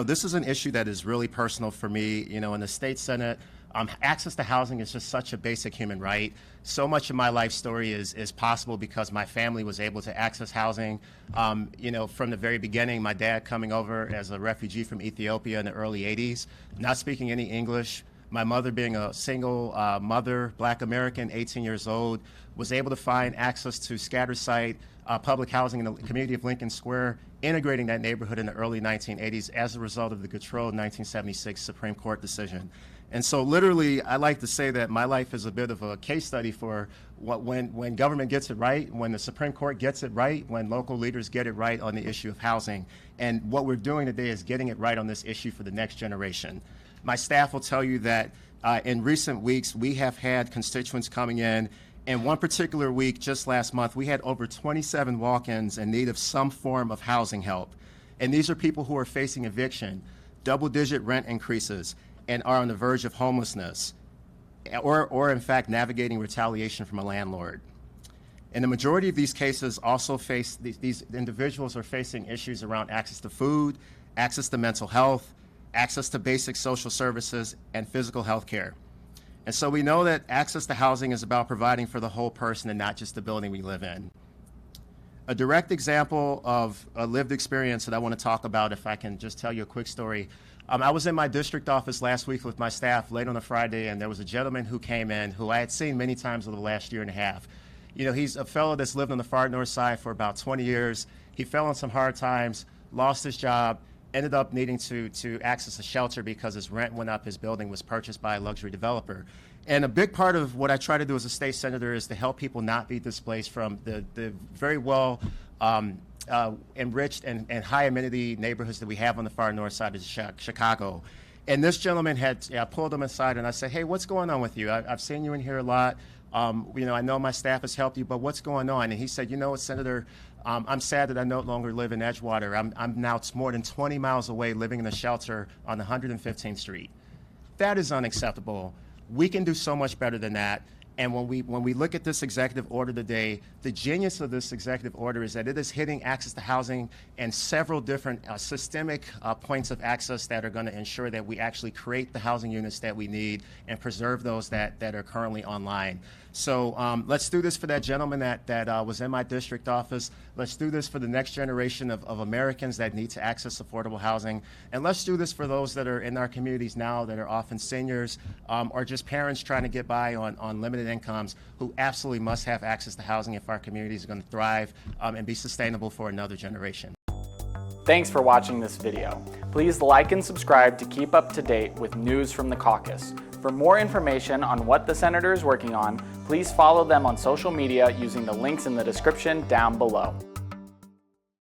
this is an issue that is really personal for me. In the state Senate, access to housing is just such a basic human right. So much of my life story is possible because my family was able to access housing. From the very beginning, my dad coming over as a refugee from Ethiopia in the early 80s, not speaking any English. My mother being a single mother, Black American, 18 years old, was able to find access to scattered site public housing in the community of Lincoln Square, integrating that neighborhood in the early 1980s as a result of the Gautreaux 1976 Supreme Court decision. And so literally, I like to say that my life is a bit of a case study for when government gets it right, when the Supreme Court gets it right, when local leaders get it right on the issue of housing. And what we're doing today is getting it right on this issue for the next generation. My staff will tell you that in recent weeks, we have had constituents coming in. In one particular week, just last month, we had over 27 walk-ins in need of some form of housing help. And these are people who are facing eviction, double-digit rent increases, and are on the verge of homelessness, or in fact, navigating retaliation from a landlord. And the majority of these cases also face, these individuals are facing issues around access to food, access to mental health, access to basic social services, and physical health care. And so we know that access to housing is about providing for the whole person and not just the building we live in. A direct example of a lived experience that I want to talk about, if I can just tell you a quick story. I was in my district office last week with my staff late on a Friday, and there was a gentleman who came in who I had seen many times over the last year and a half. He's a fellow that's lived on the far north side for about 20 years. He fell on some hard times, lost his job, ended up needing to access a shelter because his rent went up. His building was purchased by a luxury developer. And a big part of what I try to do as a state senator is to help people not be displaced from the very well enriched and high amenity neighborhoods that we have on the far north side of Chicago. And this gentleman had pulled him aside, and I said, hey, what's going on with you? I've seen you in here a lot. I know my staff has helped you, but what's going on? And he said, Senator, I'm sad that I no longer live in Edgewater. I'm now more than 20 miles away living in a shelter on 115th Street. That is unacceptable. We can do so much better than that. And when we look at this executive order today, the genius of this executive order is that it is hitting access to housing and several different systemic points of access that are going to ensure that we actually create the housing units that we need and preserve those that are currently online. So let's do this for that gentleman that was in my district office. Let's do this for the next generation of Americans that need to access affordable housing. And let's do this for those that are in our communities now that are often seniors or just parents trying to get by on limited incomes who absolutely must have access to housing if our communities are going to thrive and be sustainable for another generation. Thanks for watching this video. Please like and subscribe to keep up to date with news from the caucus. For more information on what the senator is working on, please follow them on social media using the links in the description down below.